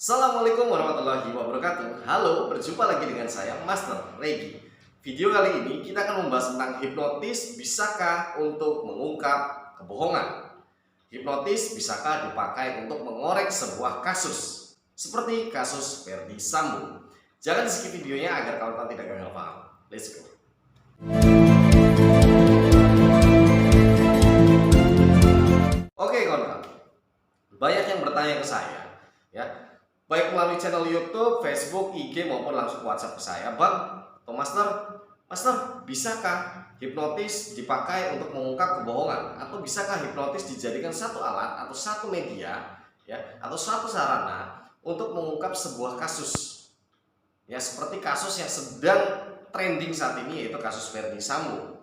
Assalamualaikum warahmatullahi wabarakatuh. Halo, berjumpa lagi dengan saya Master Regi. Video kali ini kita akan membahas tentang hipnotis bisakah untuk mengungkap kebohongan. Hipnotis bisakah dipakai untuk mengorek sebuah kasus, seperti kasus Ferdy Sambo. Jangan di skip videonya agar kawan-kawan tidak gagal paham. Let's go. Oke kawan-kawan, banyak yang bertanya ke saya, ya, baik melalui channel YouTube, Facebook, IG maupun langsung WhatsApp ke saya, Bang atau Master, bisakah hipnotis dipakai untuk mengungkap kebohongan? Atau bisakah hipnotis dijadikan satu alat atau satu media, ya, atau satu sarana untuk mengungkap sebuah kasus? Ya, seperti kasus yang sedang trending saat ini, yaitu kasus Ferdy Sambo.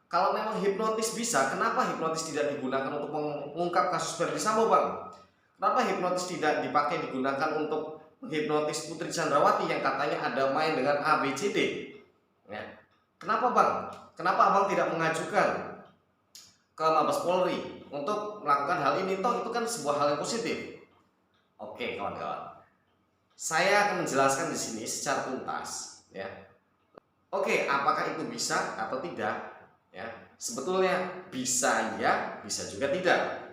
Kalau memang hipnotis bisa, kenapa hipnotis tidak digunakan untuk mengungkap kasus Ferdy Sambo, Bang? Kenapa hipnotis tidak dipakai digunakan untuk menghipnotis Putri Chandrawati yang katanya ada main dengan ABCD? Ya. Kenapa, Bang? Kenapa Abang tidak mengajukan ke Mabes Polri untuk melakukan hal ini? Toh itu kan sebuah hal yang positif. Oke, kawan-kawan. Saya akan menjelaskan di sini secara tuntas, ya. Oke, apakah itu bisa atau tidak? Ya, sebetulnya bisa ya, bisa juga tidak.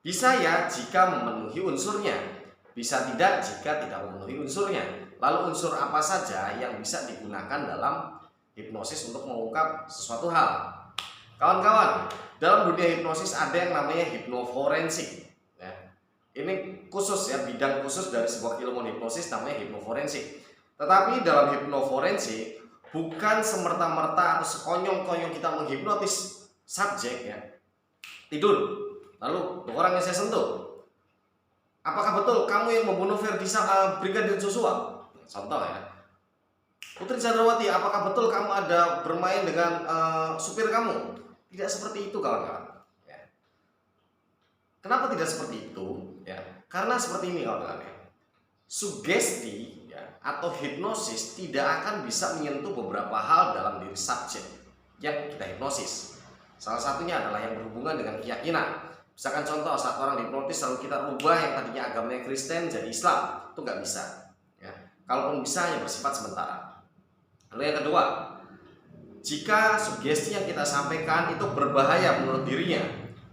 Bisa ya jika memenuhi unsurnya, bisa tidak jika tidak memenuhi unsurnya. Lalu unsur apa saja yang bisa digunakan dalam hipnosis untuk mengungkap sesuatu hal? Kawan-kawan, dalam dunia hipnosis ada yang namanya hipnoforensik. Ya, ini khusus ya, bidang khusus dari sebuah ilmu hipnosis namanya hipnoforensik. Tetapi dalam hipnoforensik bukan semerta-merta atau sekonyong-konyong kita menghipnotis subjek, ya, tidur. Lalu orang yang saya sentuh, apakah betul kamu yang membunuh Brigadir Joshua? Contoh ya. Putri Chandrawati, apakah betul kamu ada bermain dengan supir kamu? Tidak seperti itu, kawan-kawan. Ya. Kenapa tidak seperti itu? Ya, karena seperti ini, kawan-kawan. Ya. Sugesti ya, atau hipnosis tidak akan bisa menyentuh beberapa hal dalam diri subjek yang kita hipnosis. Salah satunya adalah yang berhubungan dengan keyakinan. Misalkan contoh, saat orang hipnotis lalu kita rubah yang tadinya agamanya Kristen jadi Islam, itu nggak bisa. Ya. Kalaupun bisa, hanya bersifat sementara. Lalu yang kedua, jika sugesti yang kita sampaikan itu berbahaya menurut dirinya.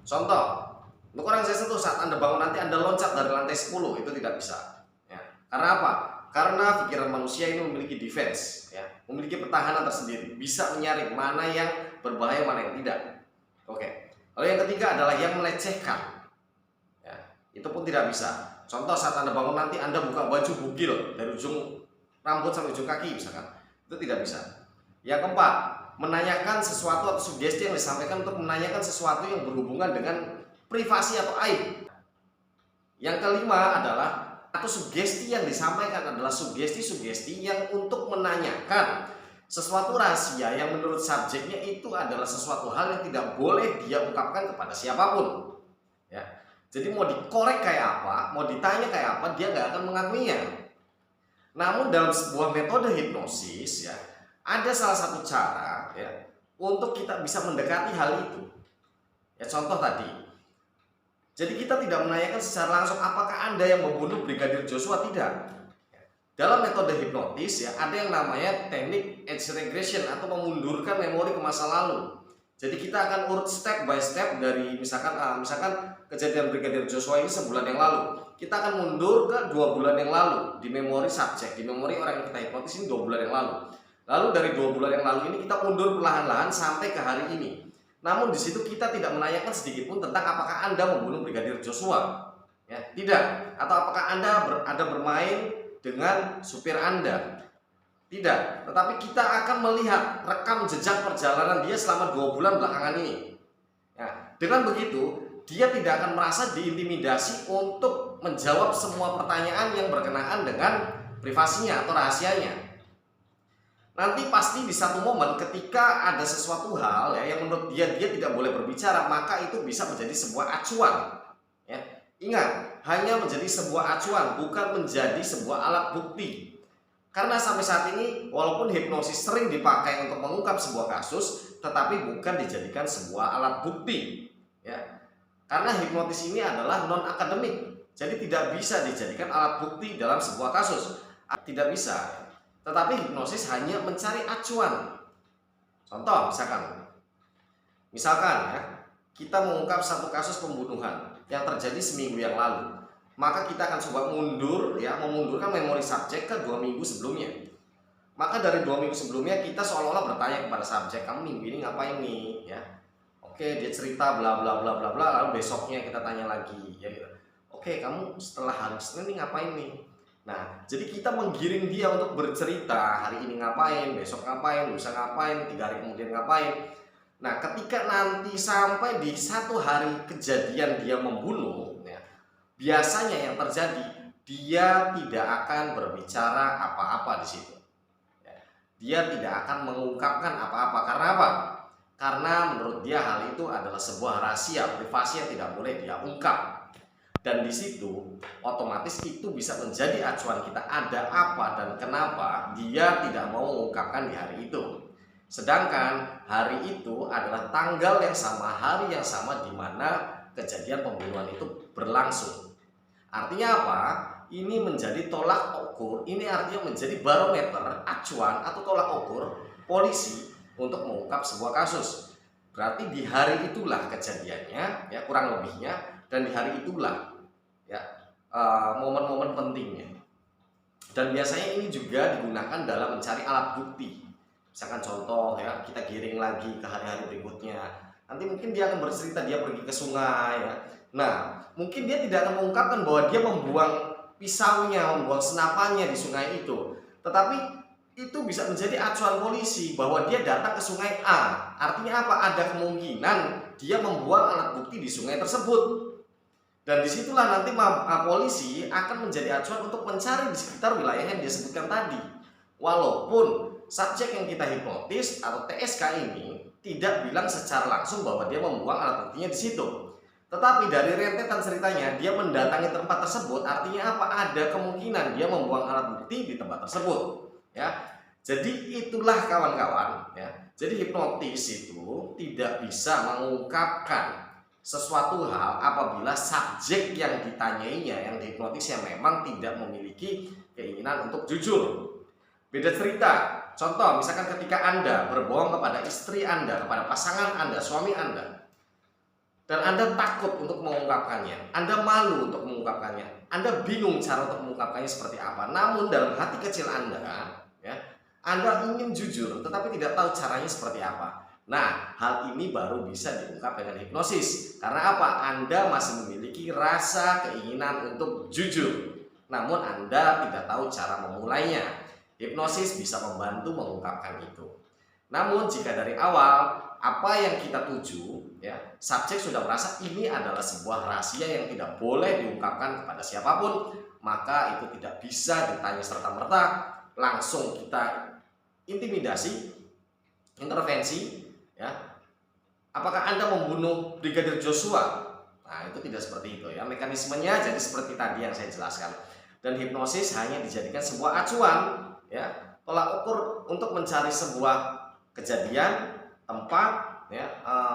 Contoh, untuk orang yang saya sentuh, saat Anda bangun nanti Anda loncat dari lantai 10, itu tidak bisa. Ya. Karena apa? Karena pikiran manusia ini memiliki defense, ya, memiliki pertahanan tersendiri, bisa menyaring mana yang berbahaya, mana yang tidak. Oke. Lalu yang ketiga adalah yang melecehkan, ya, itu pun tidak bisa. Contoh, saat Anda bangun nanti Anda buka baju bugil dari ujung rambut sampai ujung kaki misalkan, itu tidak bisa. Yang keempat, menanyakan sesuatu atau sugesti yang disampaikan untuk menanyakan sesuatu yang berhubungan dengan privasi atau aib. Yang kelima adalah, atau sugesti yang disampaikan adalah sugesti-sugesti yang untuk menanyakan sesuatu rahasia yang menurut subjeknya itu adalah sesuatu hal yang tidak boleh dia ungkapkan kepada siapapun. Ya. Jadi mau dikorek kayak apa, mau ditanya kayak apa, dia nggak akan mengakuinya. Namun dalam sebuah metode hipnosis, ya, ada salah satu cara, ya, untuk kita bisa mendekati hal itu. Ya, contoh tadi. Jadi kita tidak menanyakan secara langsung apakah Anda yang membunuh Brigadir Joshua, tidak. Dalam metode hipnotis, ya, ada yang namanya teknik age regression atau memundurkan memori ke masa lalu. Jadi kita akan urut step by step dari misalkan kejadian Brigadir Joshua ini sebulan yang lalu. Kita akan mundur ke 2 bulan yang lalu di memori subjek, di memori orang yang kita hipnotis ini 2 bulan yang lalu. Lalu dari 2 bulan yang lalu ini kita mundur perlahan-lahan sampai ke hari ini. Namun di situ kita tidak menanyakan sedikit pun tentang apakah Anda membunuh Brigadir Joshua. Ya, tidak. Atau apakah Anda ada bermain dengan supir Anda. Tidak. Tetapi kita akan melihat rekam jejak perjalanan dia selama 2 bulan belakangan ini. Ya, dengan begitu, dia tidak akan merasa diintimidasi untuk menjawab semua pertanyaan yang berkenaan dengan privasinya atau rahasianya. Nanti pasti di satu momen ketika ada sesuatu hal, ya, yang menurut dia tidak boleh berbicara, maka itu bisa menjadi sebuah acuan. Ya. Ingat, hanya menjadi sebuah acuan, bukan menjadi sebuah alat bukti. Karena sampai saat ini, walaupun hipnosis sering dipakai untuk mengungkap sebuah kasus, tetapi bukan dijadikan sebuah alat bukti. Ya. Karena hipnotis ini adalah non-akademik, Jadi tidak bisa dijadikan alat bukti dalam sebuah kasus. Tidak bisa. Tetapi hipnosis hanya mencari acuan. Contoh misalkan ya, kita mengungkap satu kasus pembunuhan yang terjadi seminggu yang lalu. Maka kita akan coba mundur ya, memundurkan memori subjek ke 2 minggu sebelumnya. Maka dari 2 minggu sebelumnya kita seolah-olah bertanya kepada subjek, kamu minggu ini ngapain nih ya? Oke, dia cerita bla bla bla bla bla, lalu besoknya kita tanya lagi ya gitu. Oke, kamu setelah hari Senin nih ngapain nih? Nah, jadi kita menggiring dia untuk bercerita, hari ini ngapain, besok ngapain, lusa ngapain, 3 hari kemudian ngapain. Nah, ketika nanti sampai di satu hari kejadian dia membunuh ya, biasanya yang terjadi, dia tidak akan berbicara apa-apa di situ. Dia tidak akan mengungkapkan apa-apa. Karena apa? Karena menurut dia hal itu adalah sebuah rahasia privasi yang tidak boleh dia ungkap. Dan di situ otomatis itu bisa menjadi acuan kita, ada apa dan kenapa dia tidak mau mengungkapkan di hari itu. Sedangkan hari itu adalah tanggal yang sama, hari yang sama di mana kejadian pembunuhan itu berlangsung. Artinya apa? Ini menjadi tolak ukur, ini artinya menjadi barometer, acuan atau tolak ukur polisi untuk mengungkap sebuah kasus. Berarti di hari itulah kejadiannya, ya kurang lebihnya, dan di hari itulah ya momen-momen pentingnya. Dan biasanya ini juga digunakan dalam mencari alat bukti. Misalkan contoh ya, kita giring lagi ke hari-hari berikutnya. Nanti mungkin dia akan bercerita dia pergi ke sungai ya. Nah, mungkin dia tidak akan mengungkapkan bahwa dia membuang pisaunya, membuang senapannya di sungai itu. Tetapi itu bisa menjadi acuan polisi bahwa dia datang ke sungai A. Artinya apa? Ada kemungkinan dia membuang alat bukti di sungai tersebut. Dan disitulah nanti polisi akan menjadi acuan untuk mencari di sekitar wilayah yang dia sebutkan tadi. Walaupun subjek yang kita hipnotis atau TSK ini tidak bilang secara langsung bahwa dia membuang alat buktinya di situ. Tetapi dari rentetan ceritanya, dia mendatangi tempat tersebut, artinya apa? Ada kemungkinan dia membuang alat bukti di tempat tersebut. Ya, jadi itulah kawan-kawan. Ya, jadi hipnotis itu tidak bisa mengungkapkan sesuatu hal apabila subjek yang ditanyainya, yang dihipnotisnya memang tidak memiliki keinginan untuk jujur. Beda cerita. Contoh, misalkan ketika Anda berbohong kepada istri Anda, kepada pasangan Anda, suami Anda, dan Anda takut untuk mengungkapkannya, Anda malu untuk mengungkapkannya, Anda bingung cara untuk mengungkapkannya seperti apa. Namun dalam hati kecil Anda, ya, Anda ingin jujur, tetapi tidak tahu caranya seperti apa. Nah, hal ini baru bisa diungkap dengan hipnosis. Karena apa? Anda masih memiliki rasa keinginan untuk jujur, namun Anda tidak tahu cara memulainya. Hipnosis bisa membantu mengungkapkan itu. Namun jika dari awal apa yang kita tuju, ya, subjek sudah merasa ini adalah sebuah rahasia yang tidak boleh diungkapkan kepada siapapun, maka itu tidak bisa ditanya serta-merta, langsung kita intimidasi, intervensi, ya. Apakah Anda membunuh Brigadir Joshua? Nah, itu tidak seperti itu ya. Mekanismenya jadi seperti tadi yang saya jelaskan. Dan hipnosis hanya dijadikan sebuah acuan, ya, tolak ukur untuk mencari sebuah kejadian, tempat, ya,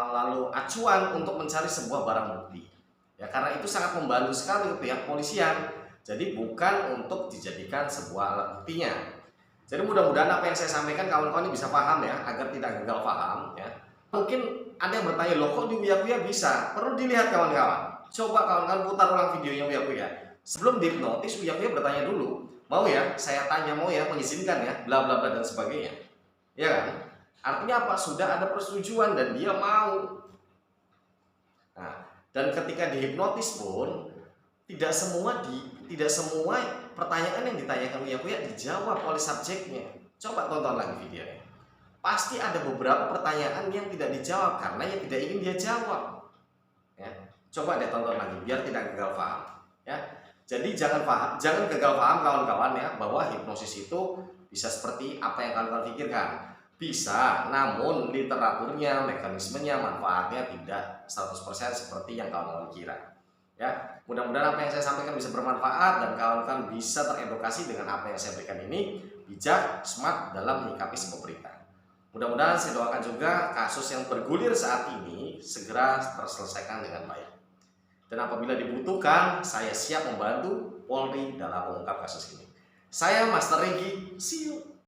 lalu acuan untuk mencari sebuah barang bukti. Ya, karena itu sangat membantu sekali pihak polisian. Jadi bukan untuk dijadikan sebuah alat buktinya. Jadi mudah-mudahan apa yang saya sampaikan kawan-kawan ini bisa paham ya, agar tidak gagal paham ya. Mungkin ada yang bertanya, loh kok di Uya-Kuya bisa? Perlu dilihat kawan-kawan. Coba kawan-kawan putar ulang videonya Uya-Kuya. Sebelum dihipnotis, Uya-Kuya bertanya dulu, mau ya, saya tanya mau ya, mengizinkan ya, bla bla bla dan sebagainya. Ya kan? Artinya apa? Sudah ada persetujuan dan dia mau. Nah, dan ketika dihipnotis pun tidak semua pertanyaan yang ditanyakan Uya-Kuya dijawab oleh subjeknya. Coba tonton lagi videonya. Pasti ada beberapa pertanyaan yang tidak dijawab karena yang tidak ingin dia jawab. Ya, coba deh tonton lagi biar tidak gagal paham. Ya, jadi jangan gagal paham kawan-kawan ya, bahwa hipnosis itu bisa seperti apa yang kawan-kawan pikirkan. Bisa, namun literaturnya, mekanismenya, manfaatnya tidak 100% seperti yang kawan-kawan kira. Ya, mudah-mudahan apa yang saya sampaikan bisa bermanfaat dan kawan-kawan bisa teredukasi dengan apa yang saya berikan ini, bijak, smart dalam menyikapi sebuah berita. Mudah-mudahan saya doakan juga kasus yang bergulir saat ini segera terselesaikan dengan baik. Dan apabila dibutuhkan, saya siap membantu Polri dalam mengungkap kasus ini. Saya Master Regi, see you.